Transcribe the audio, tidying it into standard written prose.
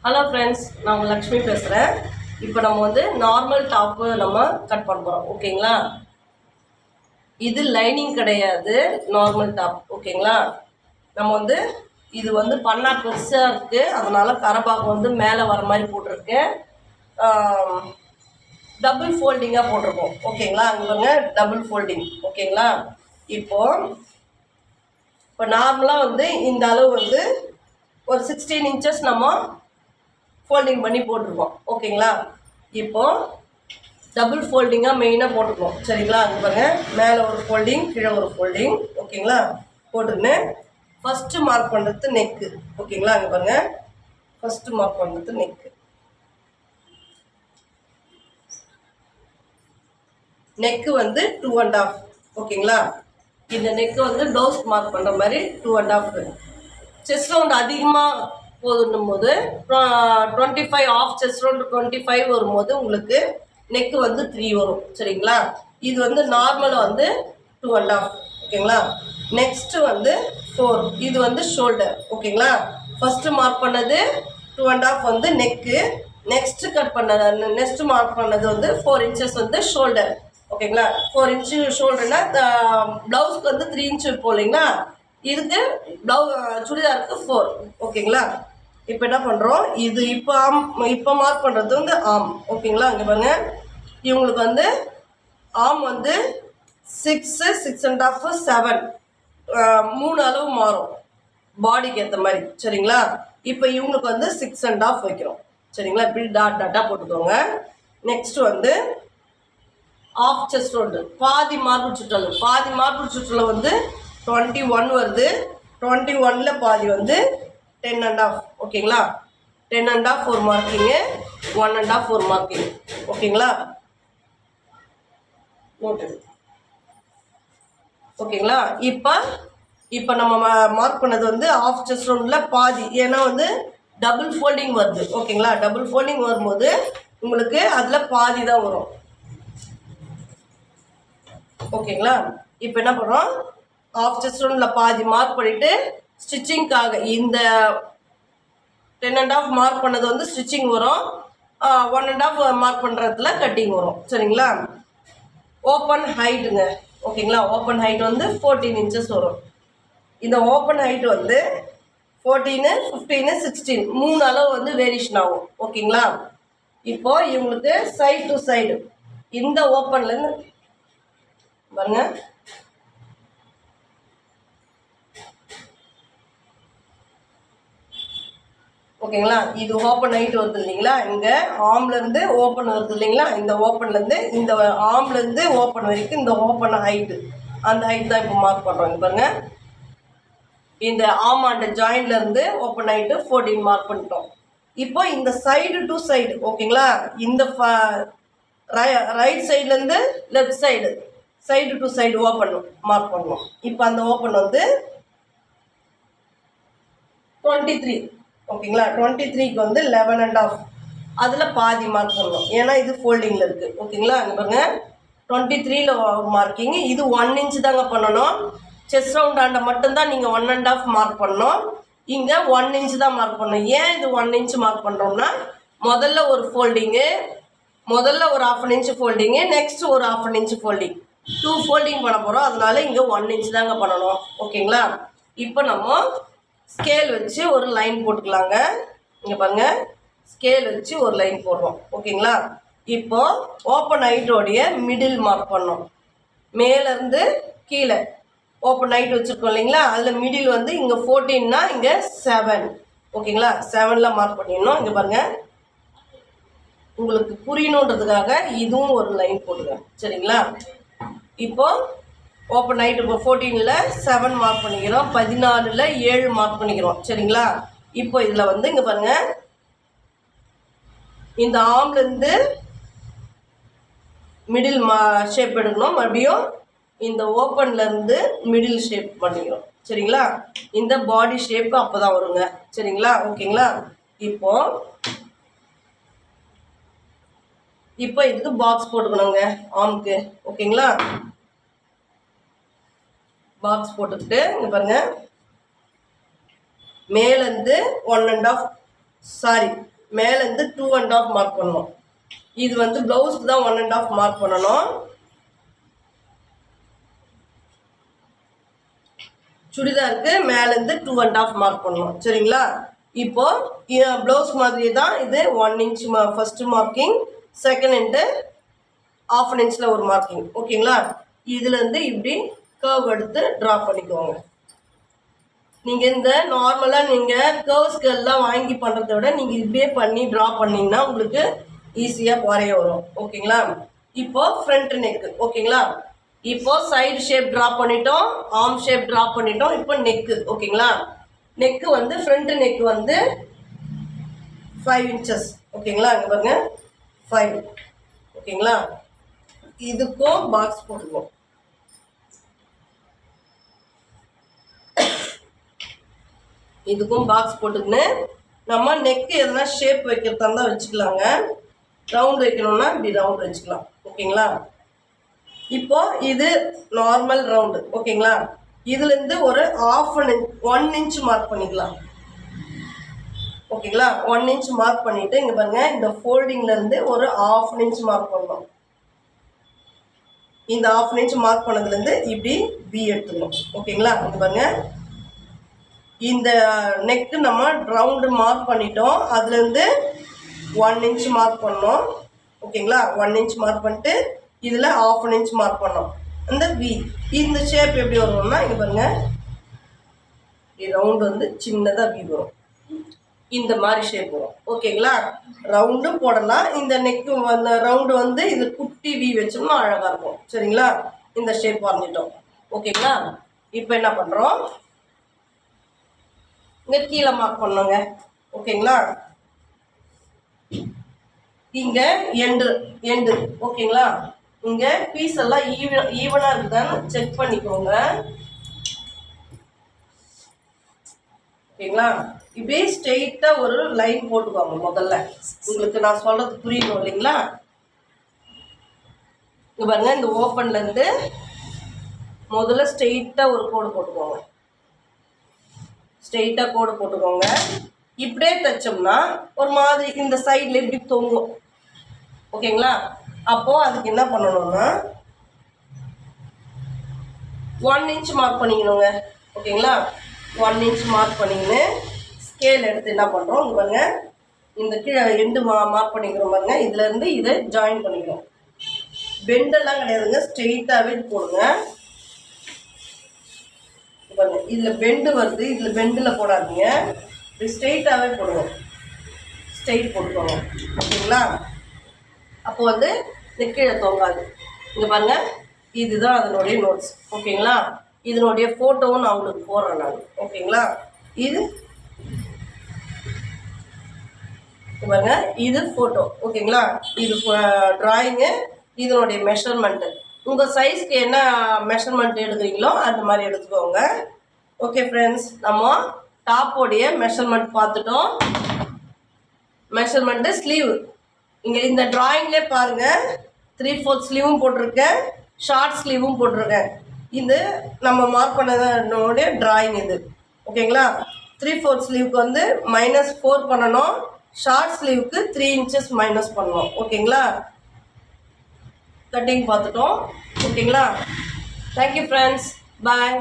Hello friends, நான் உங்கள் லக்ஷ்மி பேசுகிறேன். இப்போ நம்ம வந்து நார்மல் டாப்பு நம்ம கட் பண்ண போகிறோம். ஓகேங்களா? இது லைனிங் கிடையாது, நார்மல் டாப். ஓகேங்களா? நம்ம வந்து இது வந்து பண்ணா பெருசாக இருக்குது, அதனால் கரபாக்கு வந்து மேலே வர மாதிரி போட்டிருக்கேன். டபுள் ஃபோல்டிங்காக போட்டிருக்கோம். ஓகேங்களா? அங்கே பாருங்க, டபுள் ஃபோல்டிங். ஓகேங்களா? இப்போ நார்மலாக வந்து இந்த அளவு வந்து ஒரு 16 இன்ச்சஸ் நம்ம ஃபோல்டிங் பண்ணி போட்டிருக்கோம். ஓகேங்களா? இப்போ டபுள் ஃபோல்டிங்காக மெயினாக போட்டுக்கணும். சரிங்களா? அங்கே பாருங்கள், மேலே ஒரு ஃபோல்டிங், கீழே ஒரு ஃபோல்டிங். ஓகேங்களா? போட்டுன்னு ஃபஸ்ட்டு மார்க் பண்ணுறது நெக்கு. ஓகேங்களா? அங்கே பாருங்கள், ஃபஸ்ட்டு மார்க் பண்ணுறது நெக்கு. நெக்கு வந்து 2.5. ஓகேங்களா? இந்த நெக்கு வந்து டோஸ் மார்க் பண்ணுற மாதிரி 2.5. செஸ்ட் ரவுண்ட் அதிகமாக போதுன்னும் போது 25 ஆஃப் செஸ்ட் ரவுண்டு 25 வரும்போது உங்களுக்கு நெக்கு வந்து 3 வரும். சரிங்களா? இது வந்து நார்மல் வந்து 2.5. ஓகேங்களா? நெக்ஸ்ட்டு வந்து 4. இது வந்து ஷோல்டர். ஓகேங்களா? ஃபஸ்ட்டு மார்க் பண்ணது 2.5 வந்து நெக்கு. நெக்ஸ்ட்டு கட் பண்ணது, நெக்ஸ்ட்டு மார்க் பண்ணது வந்து 4 இன்ச்சஸ் வந்து ஷோல்டர். ஓகேங்களா? 4 இன்ச்சு ஷோல்டர்னா ப்ளவுஸ்க்கு வந்து 3 இன்ச்சு இருக்கும் இல்லைங்களா? இதுக்கு சுடிதாருக்கு 4. ஓகேங்களா? இப்போ என்ன பண்ணுறோம், இது இப்போ மார்க் பண்ணுறது வந்து ஆம். ஓகேங்களா? அங்கே பாருங்கள், இவங்களுக்கு வந்து ஆம் வந்து 6, 6.5, 7 3 அளவு மாறும் பாடிக்கு ஏற்ற மாதிரி. சரிங்களா? இப்போ இவங்களுக்கு வந்து 6.5 வைக்கிறோம். சரிங்களா? இப்படி டாட்டாக போட்டுக்கோங்க. நெக்ஸ்ட் வந்து ஆஃப் செஸ்ட் ரவுண்டு பாதி மார்பு சுற்றல். பாதி மார்பு சுற்றல் வந்து 21 வருது. 21ல் பாதி வந்து 10.5. ஓகேங்களா? 10.5 ஒரு மார்க்கிங்கு, 1.5 ஒரு மார்க்கிங். ஓகேங்களா? ஓகேங்களா? இப்போ நம்ம மார்க் பண்ணது வந்து ஆஃப் செஸ்ட் ரவுண்டில் பாதி, ஏன்னா வந்து டபுள் ஃபோல்டிங் வருது. ஓகேங்களா? டபுள் ஃபோல்டிங் வரும்போது உங்களுக்கு அதில் பாதி தான் வரும். ஓகேங்களா? இப்போ என்ன பண்ணுறோம், ஆஃப் செஸ்ட் ரவுண்டில் பாதி மார்க் பண்ணிவிட்டு ஸ்டிச்சிங்காக இந்த 10.5 மார்க் பண்ணது வந்து ஸ்டிச்சிங் வரும். 1.5 மார்க் பண்ணுறதுல கட்டிங் வரும். சரிங்களா? ஓப்பன் ஹைட்டுங்க. ஓகேங்களா? ஓப்பன் ஹைட் வந்து 14 இன்ச்சஸ் வரும். இந்த ஓப்பன் ஹைட் வந்து 14, 15, 16 3 அளவு வந்து வேரியேஷன் ஆகும். ஓகேங்களா? இப்போ இவங்களுக்கு சைடு டு சைடு இந்த ஓப்பன்லேருந்து பாருங்க, ஓகேங்களா? இது ஓப்பன் ஹைட் வருது இல்லைங்களா? இங்கே ஆம்லேருந்து ஓப்பன் வருது இல்லைங்களா? இந்த ஓப்பன்லேருந்து இந்த ஆம்லேருந்து ஓப்பன் வரைக்கும் இந்த ஓப்பன் ஹைட்டு, அந்த ஹைட் தான் இப்போ மார்க் பண்ணுறோம். பாருங்க, இந்த ஆம் அண்ட் ஜாயின்லேருந்து ஓப்பன் ஹைட்டு 14 மார்க் பண்ணிட்டோம். இப்போ இந்த சைடு டு சைடு, ஓகேங்களா? இந்த ரைட் சைட்லேருந்து left side, side to side open mark பண்ணணும். இப்போ அந்த ஓப்பன் வந்து 23. ஓகேங்களா? 23க்கு வந்து 11.5, அதில் பாதி மார்க் பண்ணணும், ஏன்னா இது ஃபோல்டிங்கில் இருக்குது. ஓகேங்களா? அங்கே பாருங்க, 23ல் மார்க்கிங்கு. இது 1 இன்ச்சு தாங்க பண்ணணும். செஸ்ட் ரவுண்டாண்ட மட்டும்தான் நீங்கள் 1.5 மார்க் பண்ணணும். இங்கே 1 இன்ச்சு தான் மார்க் பண்ணணும். ஏன் இது 1 இன்ச்சு மார்க் பண்ணுறோம்னா, முதல்ல ஒரு ஃபோல்டிங்கு, முதல்ல ஒரு 1/2 இன்ச்சு ஃபோல்டிங்கு, நெக்ஸ்ட் ஒரு 1/2 இன்ச்சு ஃபோல்டிங், 2 ஃபோல்டிங் பண்ண போகிறோம். அதனால இங்கே 1 இன்ச்சு தாங்க பண்ணணும். ஓகேங்களா? இப்போ நம்ம ஸ்கேல் வச்சு ஒரு லைன் போட்டுக்கலாங்க. இங்கே பாருங்க, ஸ்கேல் வச்சு ஒரு லைன் போடுறோம். ஓகேங்களா? இப்போ ஓப்பன் ஹைட்டோடைய மிடில் மார்க் பண்ணோம். மேலேருந்து கீழே ஓப்பன் ஹைட் வச்சுருக்கோம் இல்லைங்களா? அதில் மிடில் வந்து இங்கே 14னா இங்கே 7. ஓகேங்களா? 7ல் மார்க் பண்ணிடணும். இங்கே பாருங்கள், உங்களுக்கு புரியணுன்றதுக்காக இதுவும் ஒரு லைன் போட்டுங்க. சரிங்களா? இப்போ ஓப்பன் ஹைட் இப்போ 14ல் 7 மார்க் பண்ணிக்கிறோம், 14ல் 7 மார்க் பண்ணிக்கிறோம். சரிங்களா? இப்போ இதில் வந்து இங்கே பாருங்கள், இந்த ஆம்லேருந்து மிடில் ஷேப் எடுக்கணும். மறுபடியும் இந்த ஓப்பன்லேருந்து மிடில் ஷேப் பண்ணிக்கிறோம். சரிங்களா? இந்த பாடி ஷேப்பு அப்போ தான் வருங்க. சரிங்களா? ஓகேங்களா? இப்போ இதுக்கு பாக்ஸ் போட்டுக்கணுங்க, ஆம்க்கு. ஓகேங்களா? பாக்ஸ் போட்டுக்கிட்டு இங்கே பாருங்கள், மேலேருந்து 1.5, மேலேருந்து 2.5 மார்க் பண்ணணும். இது வந்து ப்ளவுஸ்க்கு தான் 1.5 மார்க் பண்ணணும். சுடிதாருக்கு மேலேருந்து 2.5 மார்க் பண்ணணும். சரிங்களா? இப்போ ப்ளவுஸ் மாதிரி தான் இது 1 inch first marking, second into 1/2 இன்ச்சில் ஒரு மார்க்கிங். ஓகேங்களா? இதுலேருந்து இப்படி கர்வ் எடுத்து ட்ரா பண்ணிக்கோங்க. நீங்கள் இந்த நார்மலாக நீங்கள் கர்வ்ஸ்கெல்லாம் வாங்கி பண்ணுறத விட நீங்கள் இப்படியே பண்ணி ட்ரா பண்ணிங்கன்னா உங்களுக்கு ஈஸியாக வரைய வரும். ஓகேங்களா? இப்போ ஃப்ரண்ட் நெக்கு. ஓகேங்களா? இப்போ சைடு ஷேப் ட்ரா பண்ணிட்டோம், ஆர்ம் ஷேப் ட்ரா பண்ணிட்டோம். இப்போ நெக்கு. ஓகேங்களா? நெக்கு வந்து ஃப்ரண்ட் நெக்கு வந்து 5 இன்ச்சஸ். ஓகேங்களா? இங்கே பாருங்க 5. ஓகேங்களா? இதுக்கும் பாக்ஸ் போட்டுக்குவோம். இதுக்கும் பாக்ஸ் போட்டுக்கின்னு நம்ம நெக்கு எதனா ஷேப் வைக்கிறதா இருந்தால் வச்சுக்கலாங்க. ரவுண்ட் வைக்கணும்னா இப்படி ரவுண்ட் வச்சுக்கலாம். ஓகேங்களா? இப்போ இது நார்மல் ரவுண்டு. ஓகேங்களா? இதுலேருந்து ஒரு 1 இன்ச் மார்க் பண்ணிக்கலாம். ஓகேங்களா? 1 இன்ச் மார்க் பண்ணிவிட்டு இங்கே பாருங்க இந்த ஃபோல்டிங்லேருந்து ஒரு 1/2 இன்ச் மார்க் பண்ணணும். இந்த 1/2 இன்ச் மார்க் பண்ணதுலேருந்து இப்படி பி எடுத்துக்கணும். ஓகேங்களா? இங்கே பாருங்க இந்த நெக்கு நம்ம ரவுண்டு மார்க் பண்ணிட்டோம். அதுலேருந்து 1 இன்ச் மார்க் பண்ணோம். ஓகேங்களா? 1 இன்ச் மார்க் பண்ணிட்டு இதில் 1/2 இன்ச் மார்க் பண்ணோம். இந்த வி இந்த ஷேப் எப்படி வரும்னா இங்கே பாருங்க ரவுண்டு வந்து சின்னதாக வி வரும். இந்த மாதிரி ஷேப் வரும். ஓகேங்களா? ரவுண்டும் போடலாம். இந்த நெக்கு அந்த ரவுண்டு வந்து இது குட்டி வி வச்சோம்னா அழகாக இருக்கும். சரிங்களா? இந்த ஷேப் வரைஞ்சிட்டோம். ஓகேங்களா? இப்போ என்ன பண்ணுறோம், இங்கே கீழே மார்க் பண்ணோங்க. ஓகேங்களா? இங்கே எண்டு. ஓகேங்களா? இங்கே பீஸ் எல்லாம் ஈவனாக இருக்குதான்னு செக் பண்ணிக்கோங்க. ஓகேங்களா? இப்படியே ஸ்ட்ரெயிட்டாக ஒரு லைன் போட்டுக்கோங்க. முதல்ல உங்களுக்கு நான் சொல்கிறது புரியணும் இல்லைங்களா? இங்கே பாருங்க இந்த ஓப்பன்லேருந்து முதல்ல ஸ்ட்ரெயிட்டாக ஒரு கோடு போட்டுக்கோங்க. ஸ்ட்ரெயிட்டாக கோடு போட்டுக்கோங்க. இப்படியே தைச்சோம்னா ஒரு மாதிரி இந்த சைடில் இப்படி தொங்கும். ஓகேங்களா? அப்போது அதுக்கு என்ன பண்ணணும்னா 1 இன்ச் மார்க் பண்ணிக்கணுங்க. ஓகேங்களா? 1 இன்ச் மார்க் பண்ணிக்கின்னு ஸ்கேல் எடுத்து என்ன பண்ணுறோம், இங்கே பாருங்க இந்த கீழே எண்டு மார்க் பண்ணிக்கிறோம் பாருங்க. இதுலேருந்து இதை ஜாயின் பண்ணிக்கிறோம். பெண்டெல்லாம் கிடையாதுங்க, ஸ்ட்ரெயிட்டாகவே போடுங்க. பாருங்க இதில் பெண்டு வருது, இதில் பெண்டில் போடாதீங்க, இப்படி ஸ்ட்ரெயிட்டாகவே போடுவோம். ஸ்ட்ரெயிட் போட்டுக்கோங்க. ஓகேங்களா? அப்போ வந்து கீழே தொங்காது. இங்கே பாருங்கள் இதுதான் அதனுடைய நோட்ஸ். ஓகேங்களா? இதனுடைய ஃபோட்டோவும் நான் உங்களுக்கு போடுறேன் நான். ஓகேங்களா? இது பாருங்க இது ஃபோட்டோ. ஓகேங்களா? இது ட்ராயிங்கு, இதனுடைய மெஷர்மெண்ட்டு. உங்கள் சைஸ்க்கு என்ன மெஷர்மெண்ட் எடுக்கிறீங்களோ அந்த மாதிரி எடுத்துக்கோங்க. ஓகே ஃப்ரெண்ட்ஸ், நம்ம டாப்போடைய மெஷர்மெண்ட் பார்த்துட்டோம். மெஷர்மெண்ட்டு ஸ்லீவ் இங்கே இந்த ட்ராயிங்லேயே பாருங்கள் 3/4 ஸ்லீவும் போட்டிருக்கேன், ஷார்ட் ஸ்லீவும் போட்டிருக்கேன். இது நம்ம மார்க் பண்ணதனுடைய ட்ராயிங் இது. ஓகேங்களா? 3/4 ஸ்லீவுக்கு வந்து -4 பண்ணணும், ஷார்ட் ஸ்லீவுக்கு 3 இன்ச்சஸ் மைனஸ் பண்ணணும். ஓகேங்களா? கட்டிங் பார்த்துட்டோம். ஓகேங்களா? தேங்க்யூ ஃப்ரெண்ட்ஸ், பாய்.